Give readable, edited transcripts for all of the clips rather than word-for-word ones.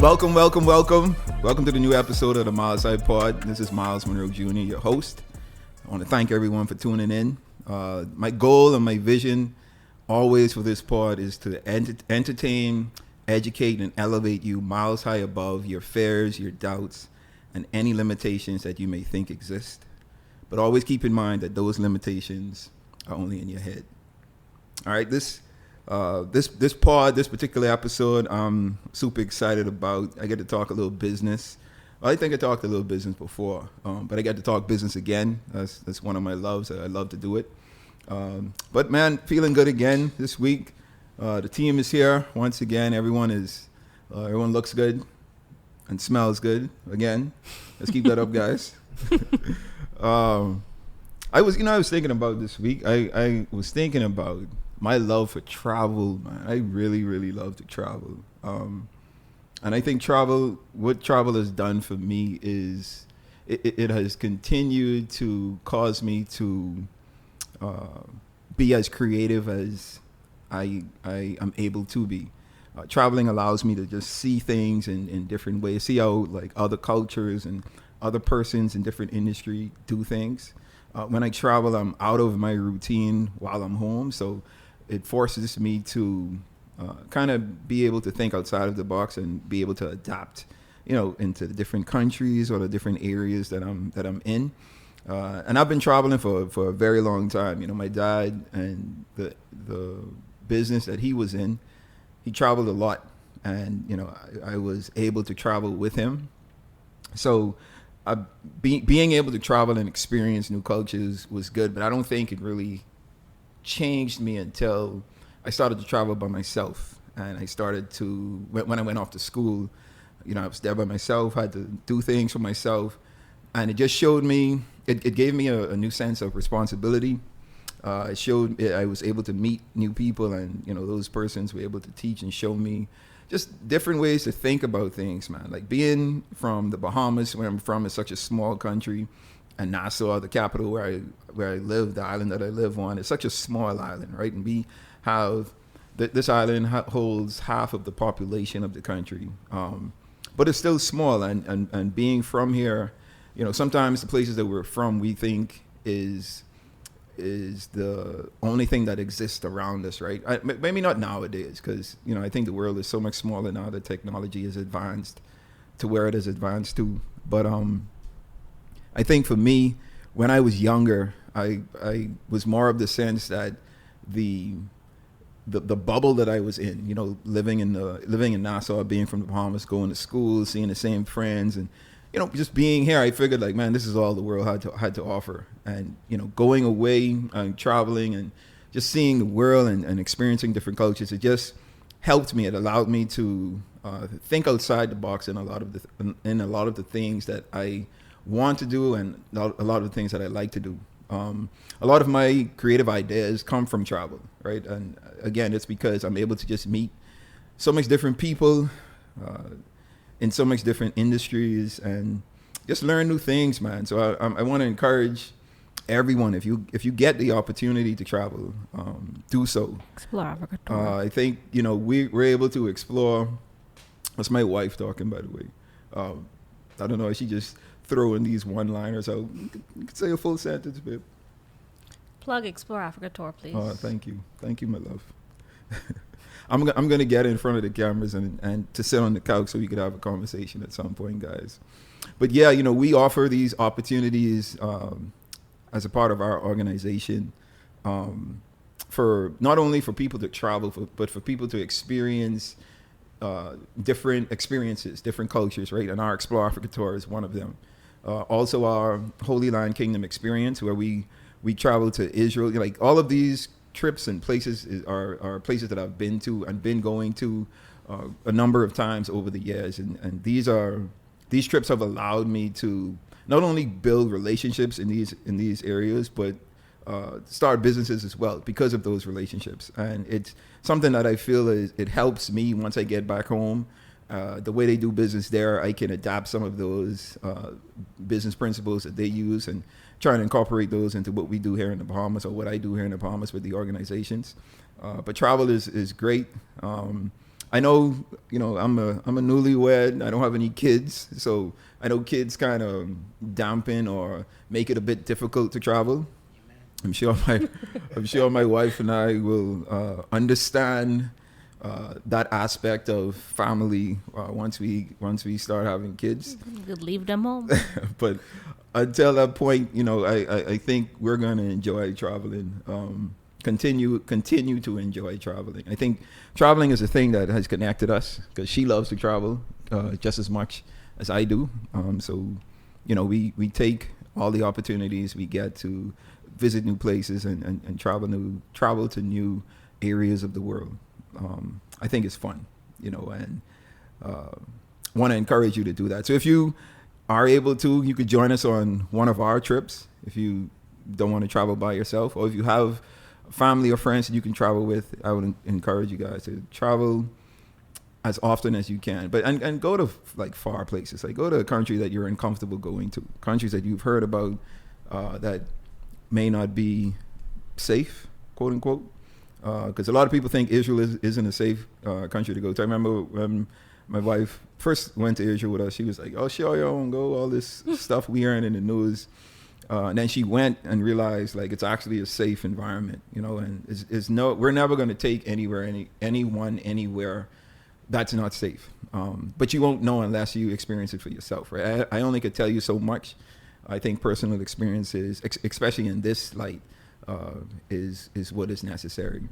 Welcome to the new episode of the Miles High Pod. This is Miles Monroe Jr., your host. I want to thank everyone for tuning in. My goal and my vision always for this pod is to entertain, educate, and elevate you miles high above your fears, your doubts, and any limitations that you may think exist. But always keep in mind that those limitations are only in your head. All right, this particular episode, I'm super excited about. I get to talk a little business. I think I talked a little business before, but I got to talk business again. That's one of my loves. I love to do it. But man, feeling good again this week. The team is here once again. Everyone looks good and smells good again. Let's keep that up, guys. I was thinking about this week. I was thinking about my love for travel, man. I really, really love to travel. And I think what travel has done for me is it has continued to cause me to be as creative as I am able to be. Traveling allows me to just see things in different ways, see how like other cultures and other persons in different industry do things. When I travel, I'm out of my routine while I'm home, so it forces me to kind of be able to think outside of the box and be able to adapt, into the different countries or the different areas that I'm in. And I've been traveling for a very long time. My dad and the business that he was in, he traveled a lot, and I was able to travel with him. So being able to travel and experience new cultures was good, but I don't think it really changed me until I started to travel by myself. And I started to, when I went off to school, I was there by myself, had to do things for myself. And it just showed me, it gave me a new sense of responsibility. It showed I was able to meet new people, and those persons were able to teach and show me just different ways to think about things, man. Like being from the Bahamas, where I'm from, is such a small country, and Nassau, the capital where I live, the island that I live on, is such a small island, right? And we have this island holds half of the population of the country, but it's still small. And being from here, sometimes the places that we're from, we think is the only thing that exists around us, right? Maybe not nowadays, because I think the world is so much smaller now that technology is advanced to where it is advanced to. But I think for me, when I was younger, I was more of the sense that the bubble that I was in, living in Nassau, being from the Bahamas, going to school, seeing the same friends, and just being here, I figured like, man, this is all the world had to offer. And going away and traveling and just seeing the world and experiencing different cultures, it just helped me. It allowed me to think outside the box in a lot of the things that I want to do, and a lot of the things that I like to do. A lot of my creative ideas come from travel, right? And again, it's because I'm able to just meet so much different people in so much different industries and just learn new things, man. So I want to encourage everyone, if you get the opportunity to travel, do so. Explore Africa tour. I think we're able to explore. That's my wife talking, by the way. I don't know. She just throwing these one-liners out. You could say a full sentence, babe. Plug Explore Africa tour, please. Thank you, my love. I'm gonna get in front of the cameras and to sit on the couch so we could have a conversation at some point, guys. But yeah, we offer these opportunities as a part of our organization for not only for people to travel, but for people to experience different experiences, different cultures, right? And our Explore Africa tour is one of them. Also, our Holy Land Kingdom experience, where we travel to Israel. Like all of these trips and places are places that I've been to and been going to a number of times over the years, and these trips have allowed me to not only build relationships in these areas, but start businesses as well because of those relationships. And it's something that I feel it helps me once I get back home. The way they do business there, I can adapt some of those business principles that they use and try and incorporate those into what we do here in the Bahamas, or what I do here in the Bahamas with the organizations. But travel is great. I know, I'm a newlywed. I don't have any kids, so I know kids kind of dampen or make it a bit difficult to travel. I'm sure my wife and I will understand that aspect of family once we start having kids. You could leave them home. But until that point, I think we're gonna enjoy traveling. Continue to enjoy traveling. I think traveling is a thing that has connected us because she loves to travel just as much as I do. So, we take all the opportunities we get to visit new places and travel to new areas of the world. I think it's fun, and want to encourage you to do that. So if you are able to, you could join us on one of our trips if you don't want to travel by yourself, or if you have family or friends that you can travel with. I would encourage you guys to travel as often as you can, but and go to like far places. Like go to a country that you're uncomfortable going to, countries that you've heard about that may not be safe, quote unquote, because a lot of people think Israel isn't a safe country to go to. I remember when my wife first went to Israel with us, she was like, "Oh, sure, you don't go, all this stuff we hearing in the news." And then she went and realized like it's actually a safe environment, and we're never going to take anyone anywhere that's not safe. But you won't know unless you experience it for yourself, right? I only could tell you so much. I think personal experiences, especially in this light, is what is necessary.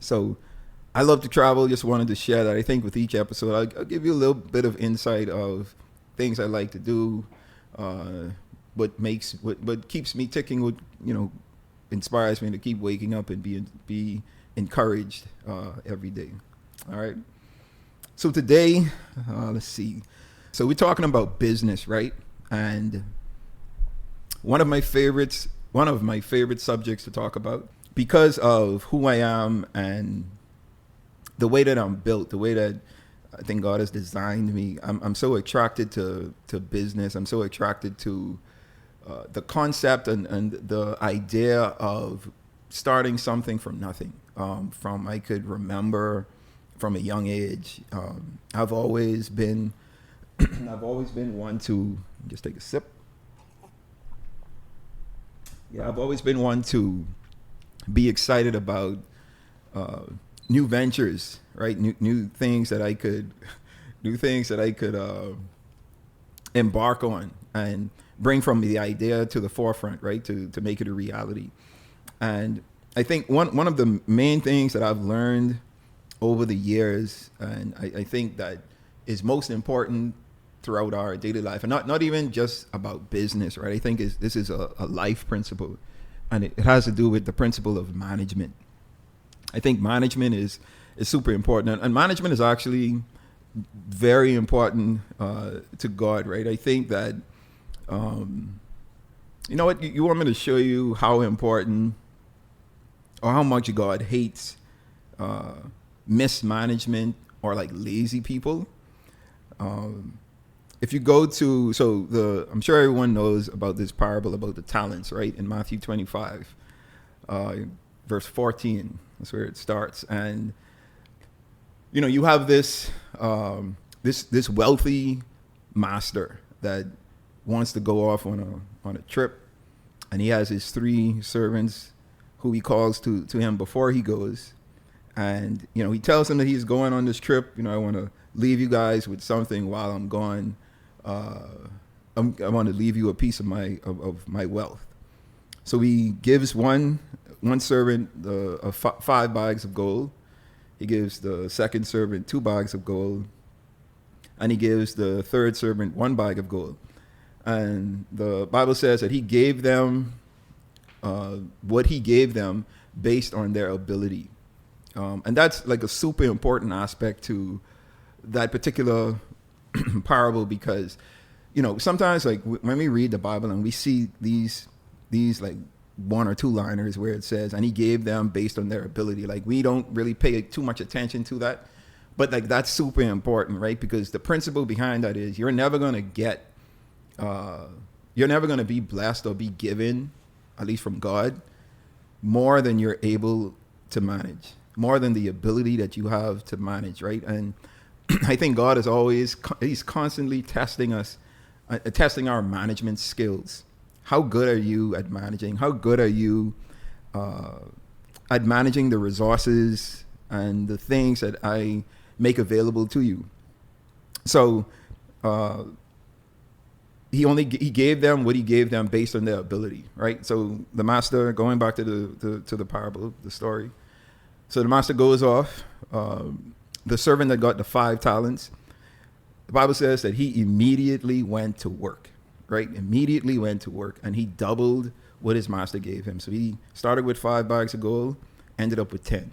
So I love to travel. Just wanted to share that. I think with each episode, I'll give you a little bit of insight of things I like to do, what keeps me ticking, what inspires me to keep waking up and be encouraged every day. All right. So today, let's see. So we're talking about business, right? And one of my favorite subjects to talk about because of who I am and the way that I'm built, the way that I think God has designed me. I'm so attracted to business. I'm so attracted to the concept and the idea of starting something from nothing. From I could remember from a young age. I've always been one to just take a sip. Yeah, I've always been one to be excited about new ventures, right? New things that I could embark on and bring from the idea to the forefront, right? To make it a reality. And I think one of the main things that I've learned over the years, and I think that is most important throughout our daily life, and not even just about business, right? I think this is a life principle, and it has to do with the principle of management. I think management is super important, and management is actually very important to God, right? I think that you know what, you want me to show you how important or how much God hates mismanagement or like lazy people. If you go to, I'm sure everyone knows about this parable about the talents, right? In Matthew 25, verse 14, that's where it starts. And, you have this wealthy master that wants to go off on a trip. And he has his 3 servants who he calls to him before he goes. And, he tells them that he's going on this trip. I want to leave you guys with something while I'm gone. I want to leave you a piece of my wealth. So he gives one servant 5 bags of gold. He gives the second servant 2 bags of gold. And he gives the third servant 1 bag of gold. And the Bible says that he gave them what he gave them based on their ability. And that's like a super important aspect to that particular parable, because sometimes like when we read the Bible and we see these like 1 or 2 liners where it says, and he gave them based on their ability, like we don't really pay too much attention to that, but like that's super important, right? Because the principle behind that is you're never going to be blessed or be given, at least from God, more than you're able to manage. more than the ability that you have to manage, right? And I think God is always, he's constantly testing us, testing our management skills. How good are you at managing? How good are you at managing the resources and the things that I make available to you? So he gave them what he gave them based on their ability, right? So the master, going back to the parable, the story. So the master goes off. The servant that got the 5 talents, the Bible says that he immediately went to work, right? Immediately went to work, and he doubled what his master gave him. So he started with 5 bags of gold, ended up with 10.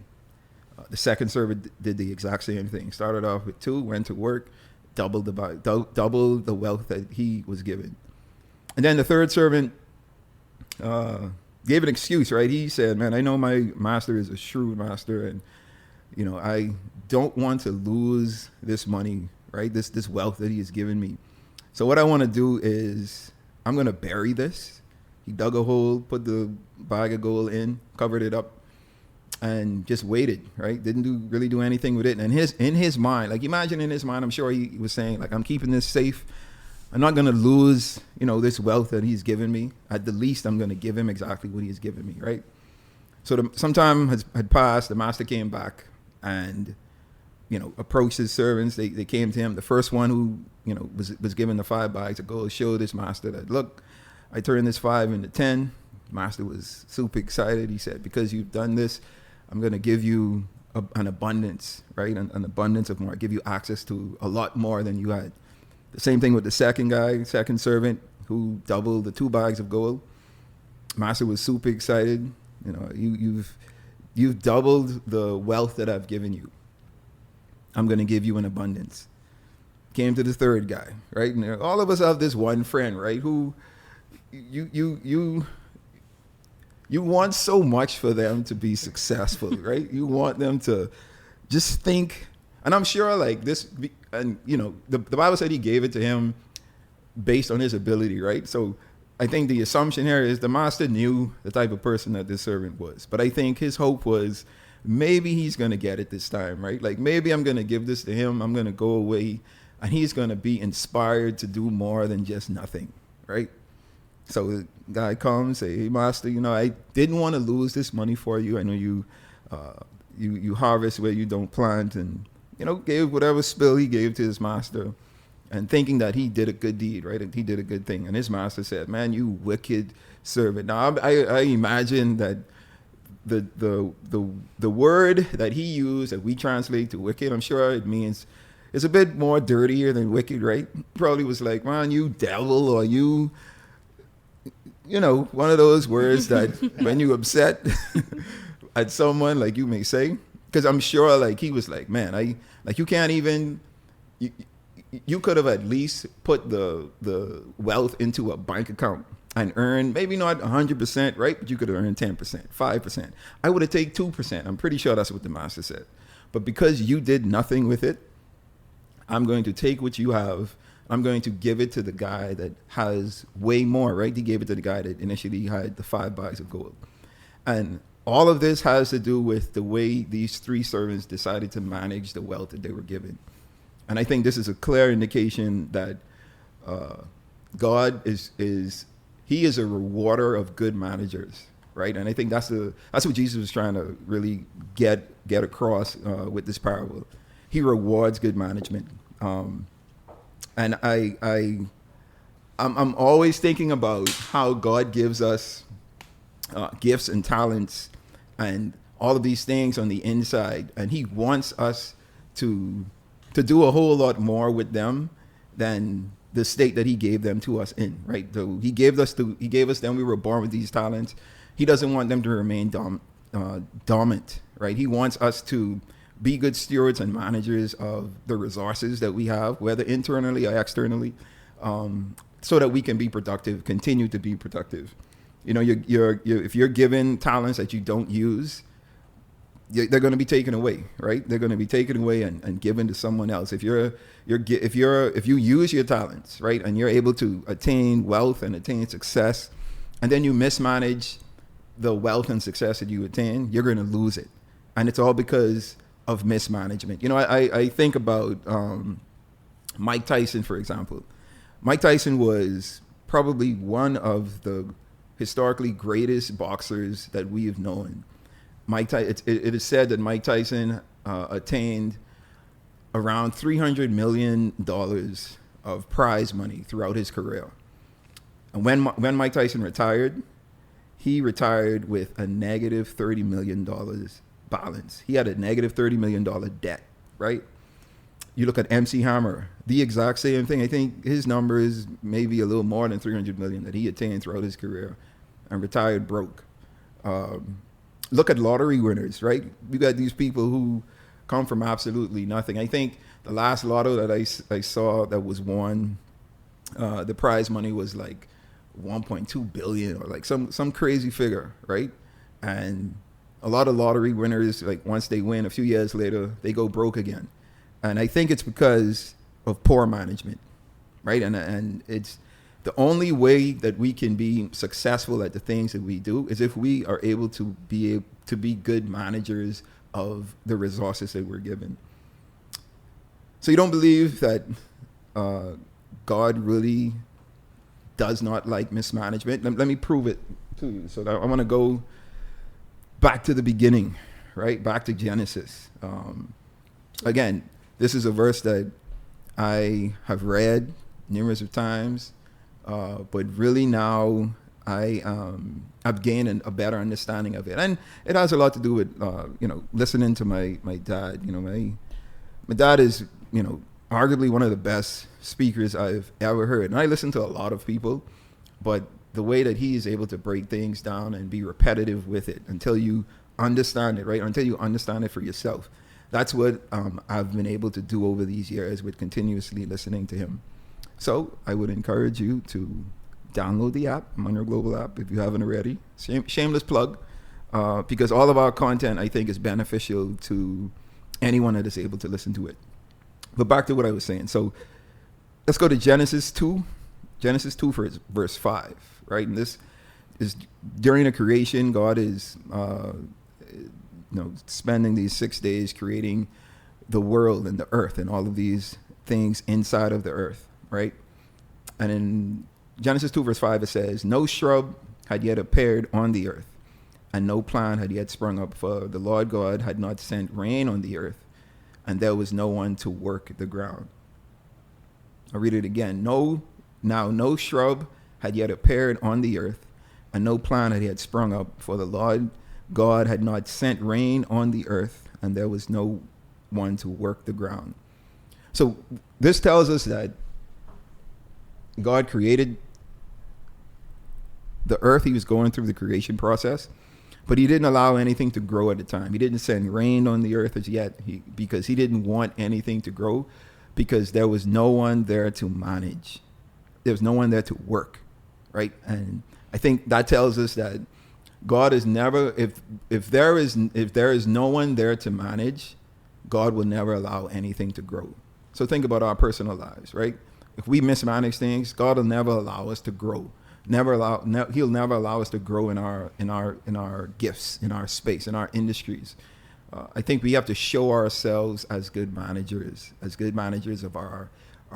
The second servant did the exact same thing. Started off with 2, went to work, doubled the wealth that he was given. And then the third servant gave an excuse, right? He said, man, I know my master is a shrewd master, and I don't want to lose this money, right? This wealth that he has given me. So what I want to do is I'm going to bury this. He dug a hole, put the bag of gold in, covered it up, and just waited, right? Didn't really do anything with it. And in his mind, like imagine in his mind, I'm sure he was saying, like, I'm keeping this safe. I'm not going to lose, this wealth that he's given me. At the least, I'm going to give him exactly what he's given me, right? So some time had passed. The master came back and, approached his servants. They came to him. The first one who, was given the 5 bags of gold showed his master that, look, I turned this 5 into 10. Master was super excited. He said, because you've done this, I'm going to give you an abundance, right? An abundance of more. I give you access to a lot more than you had. The same thing with the second servant who doubled the 2 bags of gold. Master was super excited. You've doubled the wealth that I've given you. I'm going to give you an abundance. Came to the third guy, right? And all of us have this one friend, right? Who you want so much for them to be successful, right? You want them to just think, and I'm sure like this, and the Bible said he gave it to him based on his ability, right? So I think the assumption here is the master knew the type of person that this servant was, but I think his hope was maybe he's going to get it this time, right? Like maybe I'm going to give this to him. I'm going to go away and he's going to be inspired to do more than just nothing, right? So the guy comes, say, hey, master, I didn't want to lose this money for you. I know you harvest where you don't plant, and, gave whatever spill he gave to his master and thinking that he did a good deed, right? He did a good thing. And his master said, man, you wicked servant. Now, I imagine that the word that he used that we translate to wicked, I'm sure it means it's a bit more dirtier than wicked, right? Probably was like, man, you devil, or you, one of those words that when you upset at someone, like you may say, because I'm sure like he was like, man, you can't even, you could have at least put the wealth into a bank account and earn maybe not 100%, right? But you could have earned 10%, 5%. I would have taken 2%. I'm pretty sure that's what the master said. But because you did nothing with it, I'm going to take what you have. I'm going to give it to the guy that has way more, right? He gave it to the guy that initially had the 5 bags of gold. And all of this has to do with the way these 3 servants decided to manage the wealth that they were given. And I think this is a clear indication that God he is a rewarder of good managers, right? And I think that's what Jesus was trying to really get across with this parable. He rewards good management. And I'm always thinking about how God gives us gifts and talents and all of these things on the inside, and he wants us to do a whole lot more with them than the state that he gave them to us in, right? So he gave us them. We were born with these talents. He doesn't want them to remain dormant, right? He wants us to be good stewards and managers of the resources that we have, whether internally or externally, so that we can be productive, continue to be productive. If you're given talents that you don't use, they're going to be taken away, right? They're going to be taken away and given to someone else. If you use your talents, right, and you're able to attain wealth and attain success, and then you mismanage the wealth and success that you attain, you're going to lose it. And it's all because of mismanagement. You know, I think about Mike Tyson, for example. Mike Tyson was probably one of the historically greatest boxers that we have known. It is said that Mike Tyson attained around $300 million of prize money throughout his career. And when Mike Tyson retired, he retired with a negative $30 million balance. He had a negative $30 million debt, right? You look at MC Hammer, the exact same thing. I think his number is maybe a little more than 300 million that he attained throughout his career and retired broke. Look at lottery winners, right? You got these people who come from absolutely nothing. I think the last lotto that I saw that was won, the prize money was like 1.2 billion or like some crazy figure, right? And a lot of lottery winners, like once they win, a few years later, they go broke again. And I think it's because of poor management, right? And it's the only way that we can be successful at the things that we do is if we are able to be good managers of the resources that we're given. So you don't believe that God really does not like mismanagement? Let me prove it to you. So I want to go back to the beginning, right? Back to Genesis. Again, this is a verse that I have read numerous of times, but really now I've gained a better understanding of it, and it has a lot to do with listening to my dad. You know, my dad is arguably one of the best speakers I've ever heard, and I listen to a lot of people, but the way that he is able to break things down and be repetitive with it until you understand it, right? Until you understand it for yourself. That's what I've been able to do over these years with continuously listening to him. So I would encourage you to download the app, Monroe Global app, if you haven't already. Shameless plug, because all of our content, I think, is beneficial to anyone that is able to listen to it. But back to what I was saying. So let's go to Genesis 2. Genesis 2 verse 5, right? And this is during the creation. God is spending these 6 days creating the world and the earth and all of these things inside of the earth, right? And in Genesis 2 verse 5 it says, no shrub had yet appeared on the earth, and no plant had yet sprung up, for the Lord God had not sent rain on the earth, and there was no one to work the ground. I'll read it again. No shrub had yet appeared on the earth, and no plant had yet sprung up, for the Lord God had not sent rain on the earth, and there was no one to work the ground. So this tells us that God created the earth. He was going through the creation process, but he didn't allow anything to grow at the time. He didn't send rain on the earth as yet, because he didn't want anything to grow, because there was no one there to manage. There was no one there to work, right? And I think that tells us that God is never, if there is no one there to manage, God will never allow anything to grow. So think about our personal lives, right? If we mismanage things, God will never allow us to grow. He'll never allow us to grow in our gifts, in our space, in our industries. I think we have to show ourselves as good managers of our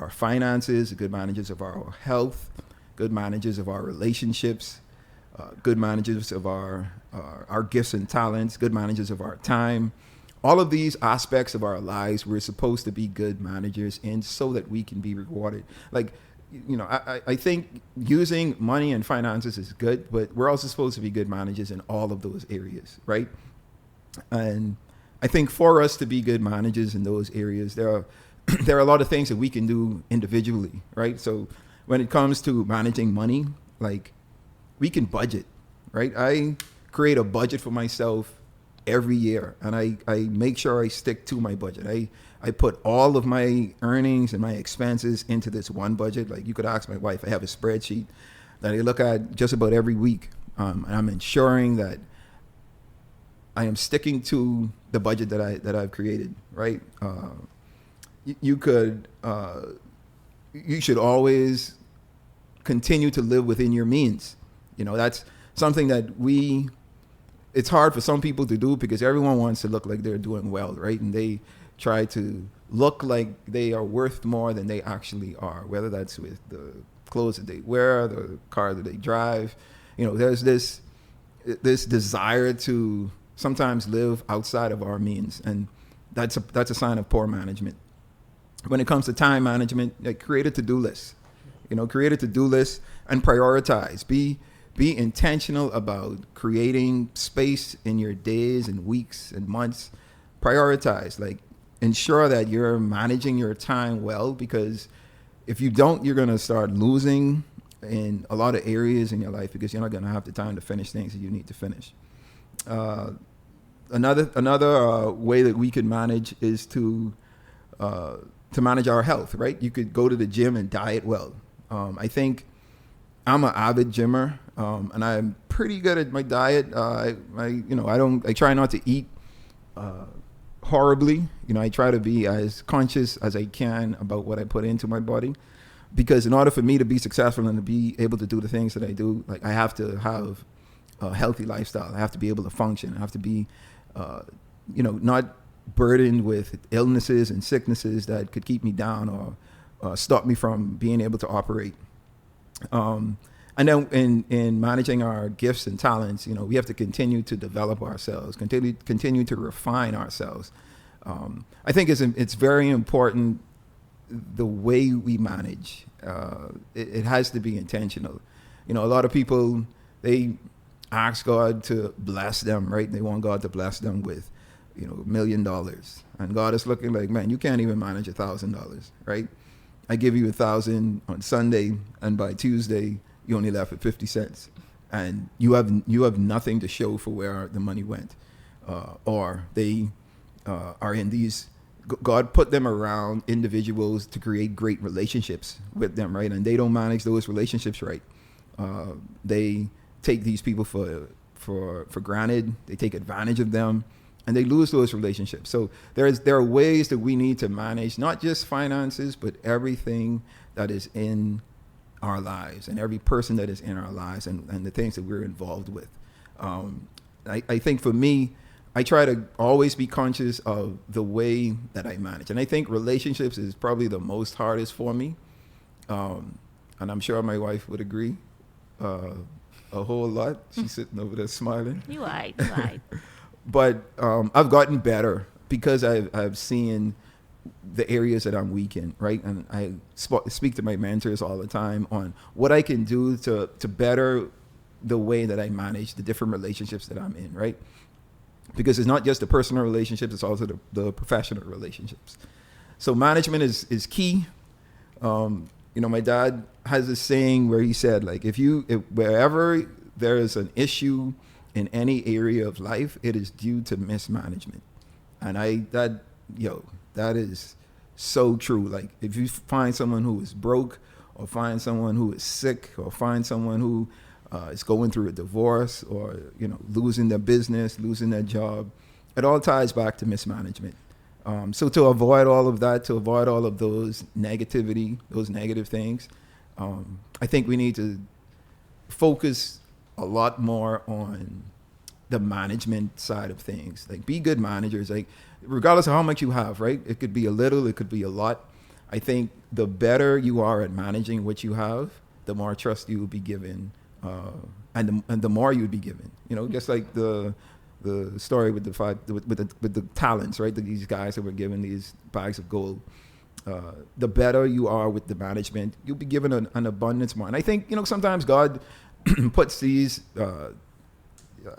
finances, good managers of our health, good managers of our relationships, good managers of our gifts and talents, good managers of our time. All of these aspects of our lives, we're supposed to be good managers in, so that we can be rewarded. Like, I think using money and finances is good, but we're also supposed to be good managers in all of those areas, right? And I think for us to be good managers in those areas, there are a lot of things that we can do individually, right? So when it comes to managing money, like, we can budget, right? I create a budget for myself every year, and I make sure I stick to my budget. I put all of my earnings and my expenses into this one budget. Like, you could ask my wife, I have a spreadsheet that I look at just about every week. And I'm ensuring that I am sticking to the budget that I've created, right? You should always continue to live within your means. That's something that it's hard for some people to do because everyone wants to look like they're doing well, right? And they try to look like they are worth more than they actually are, whether that's with the clothes that they wear, the car that they drive. You know, there's this desire to sometimes live outside of our means, and that's a sign of poor management. When it comes to time management, like, create a to-do list. You know, create a to-do list and prioritize. Be intentional about creating space in your days and weeks and months. Prioritize, like, ensure that you're managing your time well, because if you don't, you're going to start losing in a lot of areas in your life because you're not going to have the time to finish things that you need to finish. Another way that we could manage is to manage our health, right? You could go to the gym and diet well. I think I'm an avid gymmer, and I'm pretty good at my diet. I try not to eat horribly. You know, I try to be as conscious as I can about what I put into my body, because in order for me to be successful and to be able to do the things that I do, like, I have to have a healthy lifestyle. I have to be able to function. I have to be, not burdened with illnesses and sicknesses that could keep me down or stop me from being able to operate. And then in managing our gifts and talents, you know, we have to continue to develop ourselves, continue to refine ourselves. I think it's very important the way we manage. It has to be intentional. You know, a lot of people, they ask God to bless them, right? They want God to bless them with, $1 million. And God is looking like, man, you can't even manage $1,000, right? I give you 1,000 on Sunday, and by Tuesday, you only left with 50 cents. And you have nothing to show for where the money went. Or they are in these, God put them around individuals to create great relationships with them, right? And they don't manage those relationships right. They take these people for granted. They take advantage of them, and they lose those relationships. So there are ways that we need to manage not just finances, but everything that is in our lives and every person that is in our lives and the things that we're involved with. I think for me, I try to always be conscious of the way that I manage. And I think relationships is probably the most hardest for me. And I'm sure my wife would agree a whole lot. She's sitting over there smiling. You right. But I've gotten better because I've seen the areas that I'm weak in, right? And I speak to my mentors all the time on what I can do to better the way that I manage the different relationships that I'm in, right? Because it's not just the personal relationships, it's also the professional relationships. So management is key. My dad has this saying where he said, like, wherever there is an issue in any area of life, it is due to mismanagement. And that is so true. Like, if you find someone who is broke, or find someone who is sick, or find someone who is going through a divorce, or losing their business, losing their job, it all ties back to mismanagement. So to avoid all of that, to avoid all of those negativity, those negative things, I think we need to focus a lot more on the management side of things. Like, be good managers. Like, regardless of how much you have, right? It could be a little, it could be a lot. I think the better you are at managing what you have, the more trust you will be given, and the more you would be given. Just like the story with the talents, right? These guys that were given these bags of gold. The better you are with the management, you'll be given an abundance more. And I think sometimes God puts these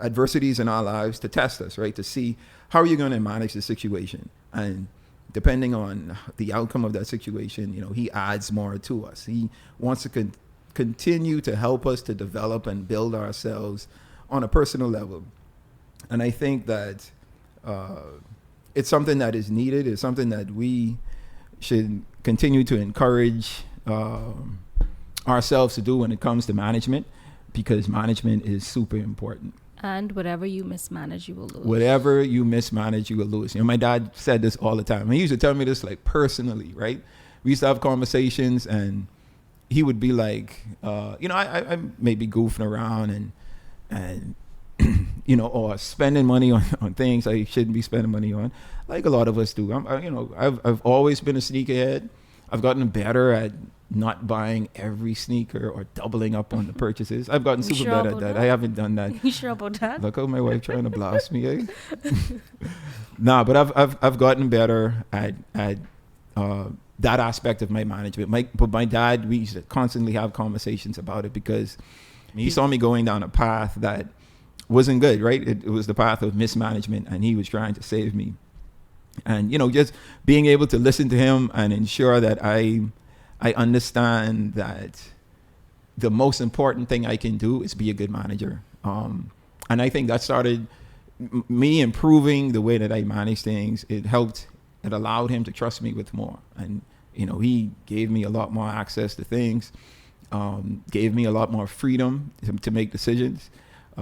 adversities in our lives to test us, right? To see how are you going to manage the situation, and depending on the outcome of that situation, He adds more to us. He wants to continue to help us to develop and build ourselves on a personal level. And I think that it's something that is needed. It's something that we should continue to encourage ourselves to do when it comes to management, because management is super important. And whatever you mismanage, you will lose. Whatever you mismanage, you will lose. My dad said this all the time. He used to tell me this, like, personally, right? We used to have conversations, and he would be like, I may be goofing around, and or spending money on things I shouldn't be spending money on, like a lot of us do. I've always been a sneakerhead. I've gotten better at not buying every sneaker or doubling up on the purchases. I've gotten super better at that. I haven't done that. You sure about that? Look at my wife trying to blast me. Eh? Nah, but I've gotten better at that aspect of my management. But my dad, we used to constantly have conversations about it because he saw me going down a path that wasn't good, right? It was the path of mismanagement, and he was trying to save me. And, just being able to listen to him and ensure that I understand that the most important thing I can do is be a good manager. And I think that started me improving the way that I manage things. It allowed him to trust me with more. And, he gave me a lot more access to things, gave me a lot more freedom to make decisions,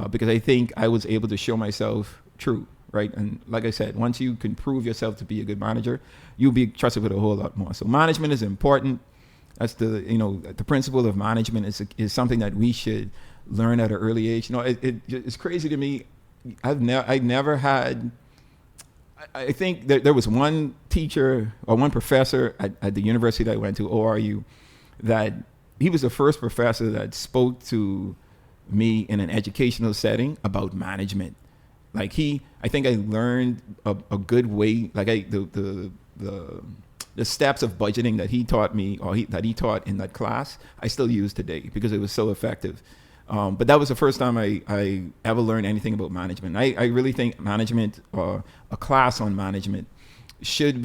because I think I was able to show myself true. Right. And like I said, once you can prove yourself to be a good manager, you'll be trusted with a whole lot more. So management is important. That's the principle of management is something that we should learn at an early age. It's crazy to me. I never had. I think that there was one teacher or one professor at the university that I went to, ORU, that he was the first professor that spoke to me in an educational setting about management. Like I think I learned a good way, like the steps of budgeting that he taught me, or that he taught in that class, I still use today because it was so effective. But that was the first time I ever learned anything about management. I really think management, or a class on management, should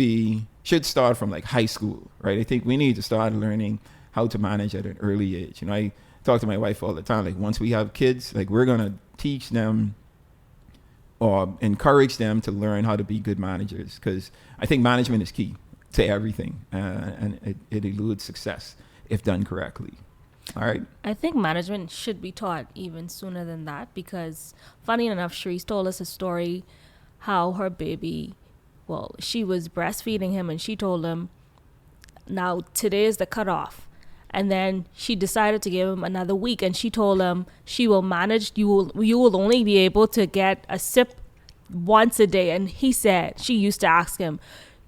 start from like high school, right? I think we need to start learning how to manage at an early age. I talk to my wife all the time. Like, once we have kids, like, we're gonna teach them or encourage them to learn how to be good managers, because I think management is key to everything, and it eludes success if done correctly. All right. I think management should be taught even sooner than that, because funny enough, Sharice told us a story how her baby, she was breastfeeding him, and she told him, now today is the cutoff. And then she decided to give him another week, and she told him she will manage. You will only be able to get a sip once a day. And he said, she used to ask him,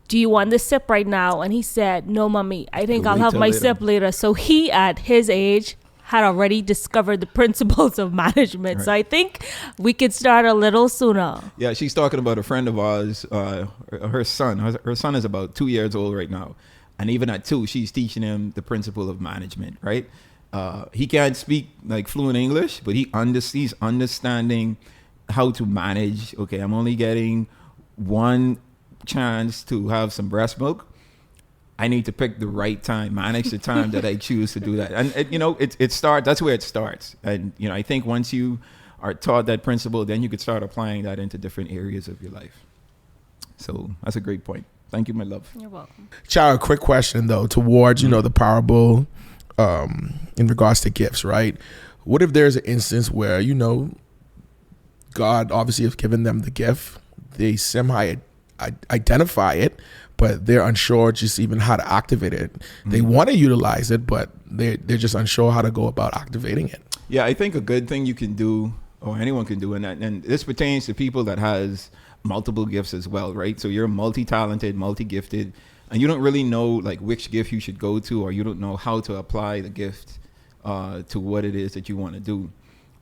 do you want this sip right now? And he said, no, mommy, I think I'll have my sip later. So he, at his age, had already discovered the principles of management. Right. So I think we could start a little sooner. Yeah, she's talking about a friend of ours, her son. Her son is about 2 years old right now. And even at 2, she's teaching him the principle of management, right? He can't speak like fluent English, but he's understanding how to manage. Okay, I'm only getting one chance to have some breast milk. I need to pick the right time, manage the time that I choose to do that. And it starts. That's where it starts. And I think once you are taught that principle, then you could start applying that into different areas of your life. So that's a great point. Thank you, my love. You're welcome. Chara, a quick question though, towards the parable in regards to gifts, right? What if there's an instance where God obviously has given them the gift, they somehow identify it, but they're unsure just even how to activate it. Mm-hmm. They want to utilize it, but they're just unsure how to go about activating it. Yeah, I think a good thing you can do, or anyone can do, and this pertains to people that has multiple gifts as well, right? So you're multi-talented, multi-gifted, and you don't really know like which gift you should go to, or you don't know how to apply the gift to what it is that you want to do.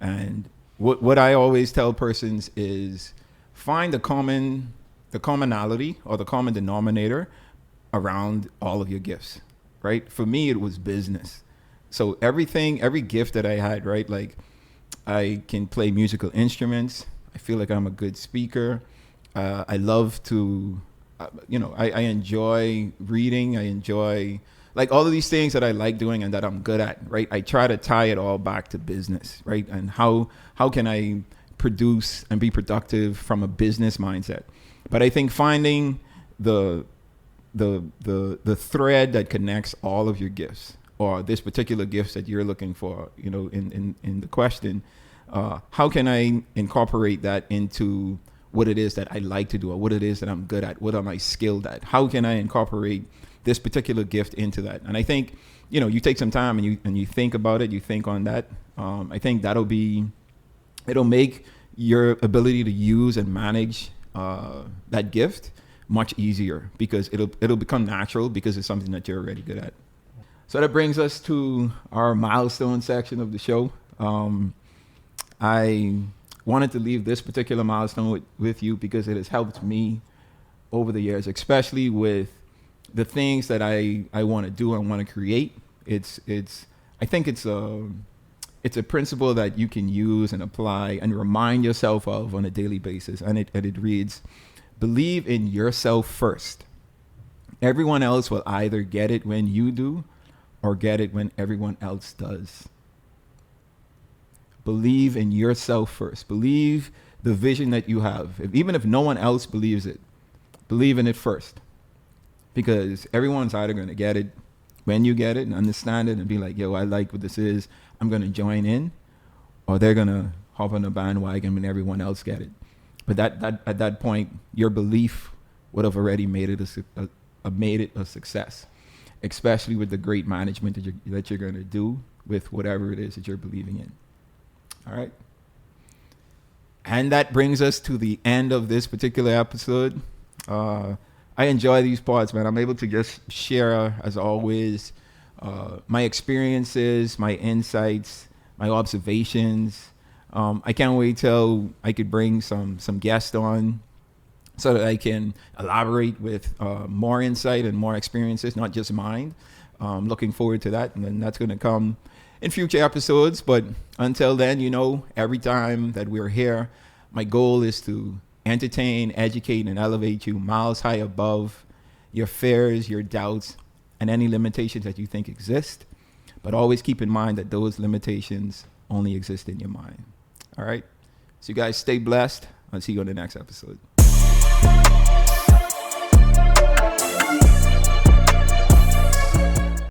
And what I always tell persons is find the commonality or the common denominator around all of your gifts, right? For me, it was business. So every gift that I had, right? Like, I can play musical instruments. I feel like I'm a good speaker. I love to, I enjoy reading. I enjoy like all of these things that I like doing and that I'm good at, right? I try to tie it all back to business, right? And how can I produce and be productive from a business mindset? But I think finding the thread that connects all of your gifts, or this particular gifts that you're looking for, in the question, how can I incorporate that into what it is that I like to do, or what it is that I'm good at? What am I skilled at? How can I incorporate this particular gift into that? And I think, you take some time and you think about it, you think on that. I think it'll make your ability to use and manage that gift much easier, because it'll become natural because it's something that you're already good at. So that brings us to our milestone section of the show. I wanted to leave this particular milestone with you because it has helped me over the years, especially with the things that I want to do and want to create. I think it's a principle that you can use and apply and remind yourself of on a daily basis. And it reads, believe in yourself first. Everyone else will either get it when you do or get it when everyone else does. Believe in yourself first. Believe the vision that you have. Even if no one else believes it, believe in it first. Because everyone's either going to get it when you get it and understand it and be like, yo, I like what this is, I'm going to join in, or they're going to hop on the bandwagon when everyone else get it. But that at that point, your belief would have already made it a success, especially with the great management that you're going to do with whatever it is that you're believing in. All right. And that brings us to the end of this particular episode. I enjoy these parts, man. I'm able to just share, as always, my experiences, my insights, my observations. I can't wait till I could bring some guests on so that I can elaborate with more insight and more experiences, not just mine. Looking forward to that, and then that's going to come in future episodes. But until then, every time that we're here, my goal is to entertain, educate, and elevate you miles high above your fears, your doubts, and any limitations that you think exist. But always keep in mind that those limitations only exist in your mind. All right? So you guys stay blessed. I'll see you on the next episode.